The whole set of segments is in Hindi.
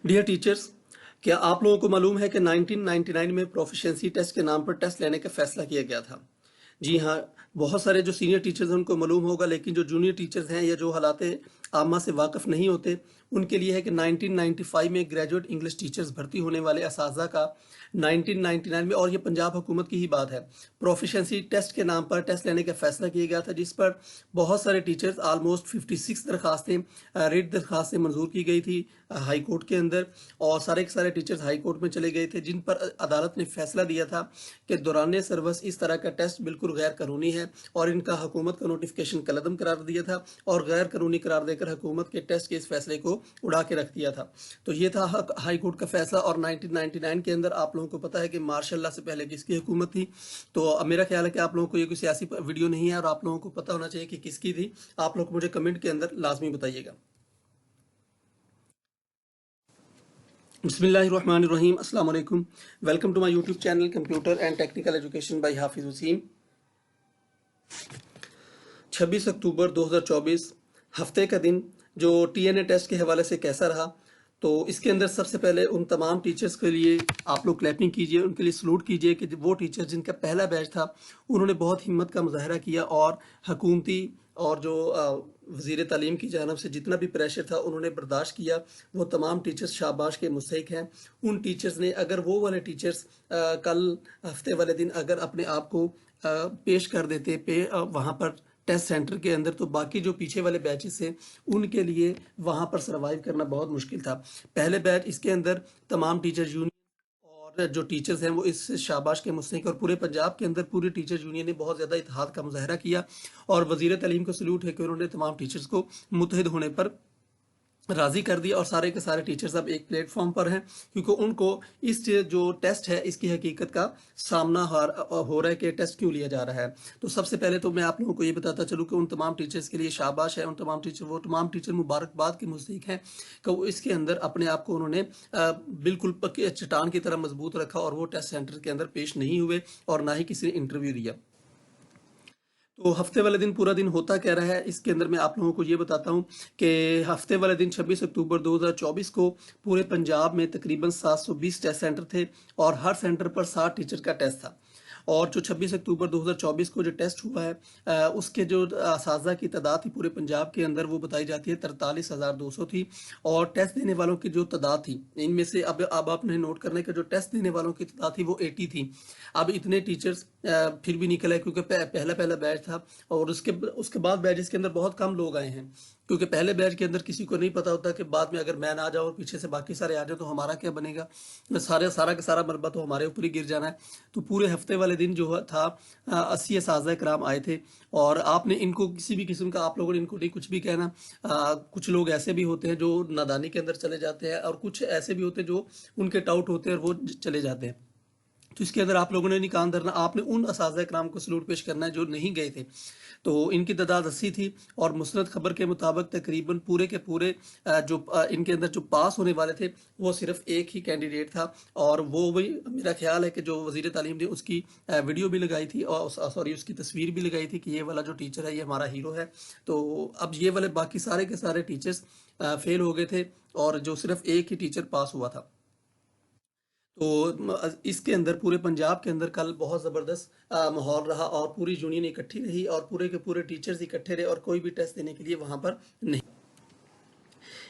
डियर टीचर्स, क्या आप लोगों को मालूम है कि 1999 में प्रोफिशिएंसी टेस्ट के नाम पर टेस्ट लेने का फैसला किया गया था। जी हाँ, बहुत सारे जो सीनियर टीचर्स हैं उनको मालूम होगा, लेकिन जो जूनियर टीचर्स हैं या जो हालात आमा से वाकिफ़ नहीं होते, उनके लिए है कि 1995 में ग्रेजुएट इंग्लिश टीचर्स भर्ती होने वाले असातिज़ा का 1999 में, और ये पंजाब हुकूमत की ही बात है, प्रोफिशिएंसी टेस्ट के नाम पर टेस्ट लेने का फैसला किया गया था, जिस पर बहुत सारे टीचर्स ऑलमोस्ट 56 दरखास्तें रिट दरखास्तें मंजूर की गई थी हाई कोर्ट के अंदर, और सारे के सारे टीचर्स हाई कोर्ट में चले गए थे, जिन पर अदालत ने फैसला दिया था कि दौरान सर्विस इस तरह का टेस्ट बिल्कुल गैर कानूनी है, और इनका हुकूमत का नोटिफिकेशन कलअदम करार दिया था और गैर कानूनी करार देकर हुकूमत के टेस्ट के इस फैसले को उड़ा के रख दिया था। तो ये था हाई कोर्ट का फैसला। और 1999 के अंदर आप लोगों को पता है कि मार्शल लॉ से पहले किसकी हुकूमत थी। तो मेरा ख्याल है कि आप लोगों को ये कोई सियासी वीडियो नहीं है और आप लोगों को पता होना चाहिए कि किसकी थी। आप लोग मुझे कमेंट के अंदर लाजमी बताइएगा। बिस्मिल्लाहिर्रहमानिर्रहीम, अस्सलाम वालेकुम। Welcome to my YouTube channel computer and technical education by Hafiz Waseem. 26 अक्टूबर 2024 हफ्ते का दिन जो टीएनए टेस्ट के हवाले से कैसा रहा, तो इसके अंदर सबसे पहले उन तमाम टीचर्स के लिए आप लोग क्लैपिंग कीजिए, उनके लिए सलूट कीजिए कि वो टीचर्स जिनका पहला बैच था उन्होंने बहुत हिम्मत का मुजाहरा किया और हकूमती और जो वज़ीर तालीम की जानब से जितना भी प्रेशर था उन्होंने बर्दाश्त किया। वो तमाम टीचर्स शाबाश के मुस्तहिक हैं। उन टीचर्स ने, अगर वो वाले टीचर्स कल हफ्ते वाले दिन अगर अपने आप को पेश कर देते वहाँ पर टेस्ट सेंटर के अंदर, तो बाकी जो पीछे वाले बैचेस हैं उनके लिए वहाँ पर सर्वाइव करना बहुत मुश्किल था। पहले बैच इसके अंदर तमाम टीचर्स यूनियन और जो टीचर्स हैं वो इस शाबाश के मुस्तहिक, और पूरे पंजाब के अंदर पूरी टीचर्स यूनियन ने बहुत ज़्यादा इत्तेहाद का मुजाहरा किया, और वज़ीर तालीम को सल्यूट है कि उन्होंने तमाम टीचर्स को मुत्तहिद होने पर राज़ी कर दिया, और सारे के सारे टीचर्स अब एक प्लेटफॉर्म पर हैं, क्योंकि उनको इस जो टेस्ट है इसकी हकीकत का सामना हो रहा है कि टेस्ट क्यों लिया जा रहा है। तो सबसे पहले तो मैं आप लोगों को ये बताता चलूँ कि उन तमाम टीचर्स के लिए शाबाश है, उन तमाम टीचर मुबारकबाद के मुस्तहिक हैं कि वो इसके अंदर अपने आप को उन्होंने बिल्कुल पक्के चट्टान की तरह मजबूत रखा, और वो टेस्ट सेंटर के अंदर पेश नहीं हुए और ना ही किसी ने इंटरव्यू दिया। तो हफ्ते वाले दिन पूरा दिन होता क्या रहा है, इसके अंदर मैं आप लोगों को ये बताता हूँ कि हफ्ते वाले दिन 26 अक्टूबर 2024 को पूरे पंजाब में तकरीबन 720 टेस्ट सेंटर थे, और हर सेंटर पर 60 टीचर का टेस्ट था। और जो 26 अक्टूबर 2024 को जो टेस्ट हुआ है, उसके जो असातिज़ा की तादाद थी पूरे पंजाब के अंदर वो बताई जाती है 43,200 थी, और टेस्ट देने वालों की जो तादाद थी, इनमें से अब आपने नोट करने का, जो टेस्ट देने वालों की तादाद थी वो 80 थी। अब इतने टीचर्स फिर भी निकल आए, क्योंकि पहला पहला बैच था, और उसके बाद बैचेस के अंदर बहुत कम लोग आए हैं, क्योंकि पहले बैच के अंदर किसी को नहीं पता होता कि बाद में अगर मैं ना आ जाऊँ और पीछे से बाकी सारे आ जाए तो हमारा क्या बनेगा। सारा का सारा मलबा तो हमारे ऊपर ही गिर जाना है। तो पूरे हफ्ते वाले दिन जो था 80 असातिज़ा कराम आए थे, और आपने इनको किसी भी किस्म का, आप लोगों ने इनको नहीं कुछ भी कहना। कुछ लोग ऐसे भी होते हैं जो नादानी के अंदर चले जाते हैं, और कुछ ऐसे भी होते हैं जो उनके टाउट होते हैं और वो चले जाते हैं। तो इसके अंदर आप लोगों ने नहीं कान धरना, आपने उन असातिज़ा कराम को सलूट पेश करना है जो नहीं गए थे। तो इनकी तादाद 80 थी, और मुस्नद खबर के मुताबिक तकरीबन पूरे के पूरे इनके अंदर जो पास होने वाले थे वो सिर्फ एक ही कैंडिडेट था, और वो भी मेरा ख्याल है कि जो वज़ीर तालीम ने उसकी वीडियो भी लगाई थी, और सॉरी उसकी तस्वीर भी लगाई थी कि ये वाला जो टीचर है ये हमारा हीरो है। तो अब ये वाले बाकी सारे के सारे टीचर्स फेल हो गए थे, और जो सिर्फ एक ही टीचर पास हुआ था। तो इसके अंदर पूरे पंजाब के अंदर कल बहुत ज़बरदस्त माहौल रहा, और पूरी यूनियन इकट्ठी रही, और पूरे के पूरे टीचर्स इकट्ठे रहे, और कोई भी टेस्ट देने के लिए वहाँ पर नहीं।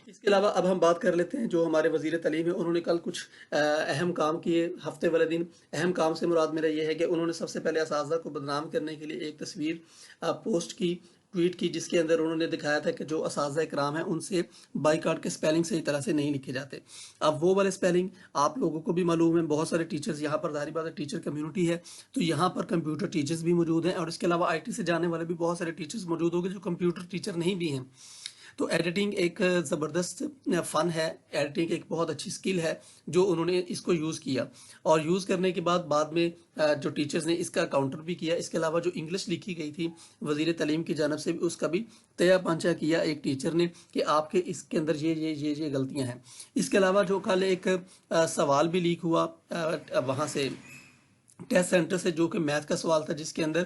इसके अलावा अब हम बात कर लेते हैं जो हमारे वज़ीर तालीम है, उन्होंने कल कुछ अहम काम किए हफ्ते वाले दिन। अहम काम से मुराद मेरा ये है कि उन्होंने सबसे पहले असातिज़ा को बदनाम करने के लिए एक तस्वीर पोस्ट की, ट्वीट की, जिसके अंदर उन्होंने दिखाया था कि जो असातिज़ा इकराम है उनसे बाईकाट के स्पेलिंग सही तरह से नहीं लिखे जाते। अब वो वाले स्पेलिंग आप लोगों को भी मालूम है, बहुत सारे टीचर्स यहाँ पर, ज़ाहिर बात है टीचर कम्युनिटी है, तो यहाँ पर कंप्यूटर टीचर्स भी मौजूद हैं, और इसके अलावा आईटी से जाने वाले भी बहुत सारे टीचर्स मौजूद होंगे जो कंप्यूटर टीचर नहीं भी हैं। तो एडिटिंग एक ज़बरदस्त फ़न है, एडिटिंग एक बहुत अच्छी स्किल है जो उन्होंने इसको यूज़ किया, और यूज़ करने के बाद में जो टीचर्स ने इसका काउंटर भी किया। इसके अलावा जो इंग्लिश लिखी गई थी वज़ीर तालीम की जानब से भी उसका भी तया पांचा किया एक टीचर ने कि आपके इसके अंदर ये गलतियां हैं। इसके अलावा जो कल एक सवाल भी लीक हुआ वहाँ से टेस्ट सेंटर से, जो कि मैथ का सवाल था, जिसके अंदर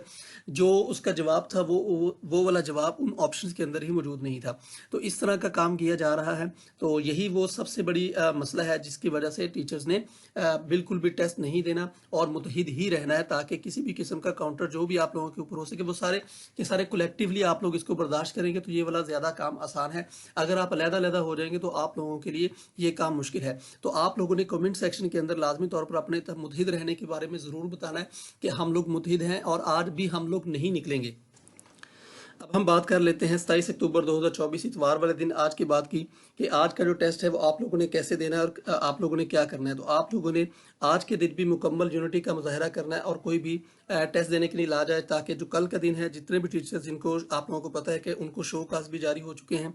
जो उसका जवाब था वो वाला जवाब उन ऑप्शंस के अंदर ही मौजूद नहीं था। तो इस तरह का काम किया जा रहा है। तो यही वो सबसे बड़ी मसला है जिसकी वजह से टीचर्स ने बिल्कुल भी टेस्ट नहीं देना और मुतहिद ही रहना है, ताकि किसी भी किस्म का काउंटर जो भी आप लोगों के ऊपर हो सके वो सारे के सारे कलेक्टिवली आप लोग इसको बर्दाश्त करेंगे तो ये वाला ज़्यादा काम आसान है। अगर आप अलग-अलग हो जाएंगे तो आप लोगों के लिए ये काम मुश्किल है। तो आप लोगों ने कमेंट सेक्शन के अंदर लाजमी तौर पर अपने मुतहिद रहने के बारे में ज़रूर बताना है कि हम लोग मुतहिद हैं और आज भी हम लोग नहीं निकलेंगे। अब हम बात कर लेते हैं 27 अक्टूबर 2024 इतवार वाले दिन आज की बात की कि आज का जो टेस्ट है वो आप लोगों ने कैसे देना है और आप लोगों ने क्या करना है। तो आप लोगों ने आज के दिन भी मुकम्मल यूनिटी का मुजाहरा करना है और कोई भी टेस्ट देने के लिए ला जाए, ताकि जो कल का दिन है जितने भी टीचर्स जिनको आप लोगों को पता है कि उनको शो काज भी जारी हो चुके हैं,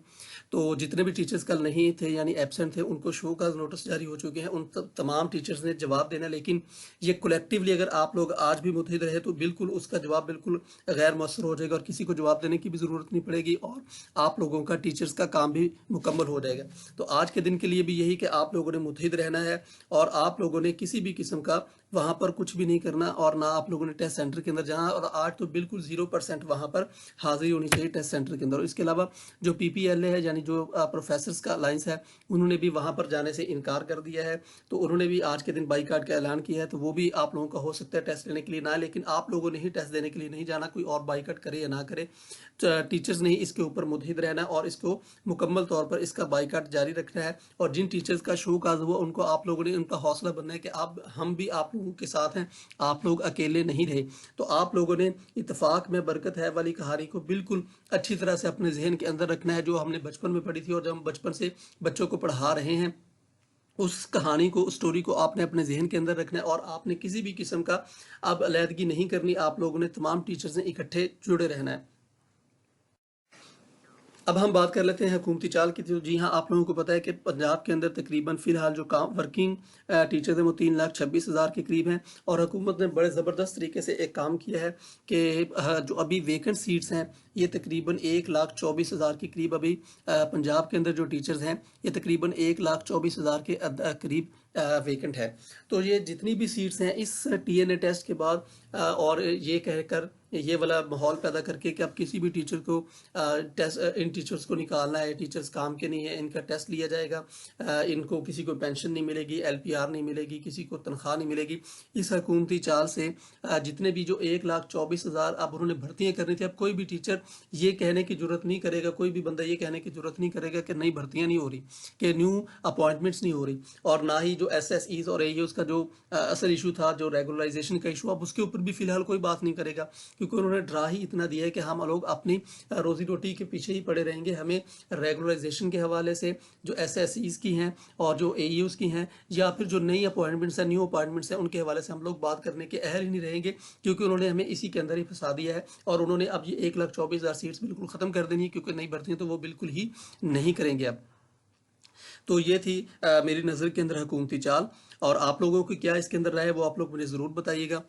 तो जितने भी टीचर्स कल नहीं थे यानी एब्सेंट थे उनको शो काज नोटिस जारी हो चुके हैं, उन तमाम टीचर्स ने जवाब देना है। लेकिन ये कलेक्टिवली अगर आप लोग आज भी मुतहिद रहे तो बिल्कुल उसका जवाब बिल्कुल गैर मौसर हो जाएगा और किसी को जवाब देने की भी ज़रूरत नहीं पड़ेगी और आप लोगों का टीचर्स का काम भी मुकम्मल हो जाएगा। तो आज के दिन के लिए भी यही कि आप लोगों ने मुतहिद रहना है और आप लोगों ने किसी भी किस्म का वहाँ पर कुछ भी नहीं करना और ना आप लोगों ने टेस्ट सेंटर के अंदर जाना, और आज तो बिल्कुल 0% वहाँ पर हाजिरी होनी चाहिए टेस्ट सेंटर के अंदर। और इसके अलावा जो PPLA है यानी जो प्रोफेसर्स का अलायंस है, उन्होंने भी वहाँ पर जाने से इनकार कर दिया है। तो उन्होंने भी आज के दिन बाईकाट का ऐलान किया है। तो वो भी आप लोगों का हो सकता है टेस्ट लेने के लिए ना, लेकिन आप लोगों ने ही टेस्ट देने के लिए नहीं जाना, कोई और बाईकाट करे या ना करे, टीचर्स ने ही इसके ऊपर मुतहिद रहना और इसको मुकम्मल तौर पर इसका बाईकाट जारी रखना है। और जिन टीचर्स का शो काज हुआ उनको आप लोगों ने उनका हौसला बनना है कि अब हम भी आप लोगों के साथ हैं, आप लोग अकेले नहीं रहे। तो आप लोगों ने इत्तेफाक में बरकत है वाली कहानी को बिल्कुल अच्छी तरह से अपने जहन के अंदर रखना है, जो हमने बचपन में पढ़ी थी और जब हम बचपन से बच्चों को पढ़ा रहे हैं उस कहानी को, उस स्टोरी को आपने अपने जहन के अंदर रखना है और आपने किसी भी किस्म का अब अलहदगी नहीं करनी। आप लोगों ने तमाम टीचर्स ने इकट्ठे जुड़े रहना है। अब हम बात कर लेते हैं हुकूमती चाल की। तो जी हाँ, आप लोगों को पता है कि पंजाब के अंदर तकरीबन फ़िलहाल जो काम वर्किंग टीचर्स हैं वो 3,26,000 के करीब हैं और हुकूमत ने बड़े ज़बरदस्त तरीके से एक काम किया है कि जो अभी वेकेंट सीट्स हैं ये तकरीबन 1,24,000 के करीब अभी पंजाब के अंदर जो टीचर्स हैं ये तकरीबन 1,24,000 के करीब वेकेंट है। तो ये जितनी भी सीट्स हैं इस TNA टेस्ट के बाद और ये कहकर ये वाला माहौल पैदा करके कि अब किसी भी टीचर को टेस्ट इन टीचर्स को निकालना है, टीचर्स काम के नहीं है, इनका टेस्ट लिया जाएगा, इनको किसी को पेंशन नहीं मिलेगी, LPR नहीं मिलेगी, किसी को तनख्वाह नहीं मिलेगी। इस हुकूमती चाल से जितने भी जो 1,24,000 अब उन्होंने भर्तियाँ करनी थी, अब कोई भी टीचर ये कहने की जरूरत नहीं करेगा, कोई भी बंदा ये कहने की जरूरत नहीं करेगा कि नई भर्तियाँ नहीं हो रही, कि न्यू अपॉइंटमेंट्स नहीं हो रही, और ना ही जो SSEs और AEOs का जो असल इशू था, जो रेगुलराइजेशन का इशू, अब उसके ऊपर भी फिलहाल कोई बात नहीं करेगा, क्योंकि उन्होंने डरा ही इतना दिया है कि हम लोग अपनी रोजी रोटी के पीछे ही पड़े रहेंगे। हमें रेगुलराइजेशन के हवाले से जो SSEs की हैं और जो AEOs की हैं या फिर जो नई अपॉइंटमेंट्स हैं, न्यू अपॉइंटमेंट्स हैं, उनके हवाले से हम लोग बात करने के अहल ही नहीं रहेंगे, क्योंकि उन्होंने हमें इसी के अंदर ही फंसा दिया है। और उन्होंने अब ये 1,24,000 सीट्स बिल्कुल ख़त्म कर देनी है, क्योंकि नई भर्तियाँ तो वो बिल्कुल ही नहीं करेंगे अब। तो ये थी मेरी नज़र के अंदर हुकूमती चाल, और आप लोगों की क्या इसके अंदर राय है वो आप लोग मुझे ज़रूर बताइएगा।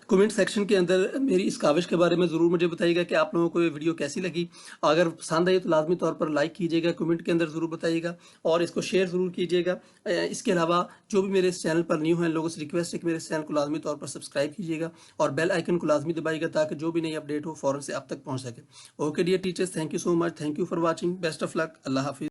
कमेंट सेक्शन के अंदर मेरी इस काविश के बारे में ज़रूर मुझे बताइएगा कि आप लोगों को ये वीडियो कैसी लगी। अगर पसंद आई तो लाजमी तौर पर लाइक कीजिएगा, कमेंट के अंदर ज़रूर बताइएगा और इसको शेयर ज़रूर कीजिएगा। इसके अलावा जो भी मेरे इस चैनल पर न्यू हैं लोगों से रिक्वेस्ट है कि मेरे इस चैनल को लाजमी तौर पर सब्सक्राइब कीजिएगा और बेल आइकन को लाजमी दबाइएगा, ताकि जो भी नई अपडेट हो फ़ौरन से आप तक पहुँच सके। Okay dear teachers, thank you so much, thank you for watching, best of luck, अल्लाह हाफिज़।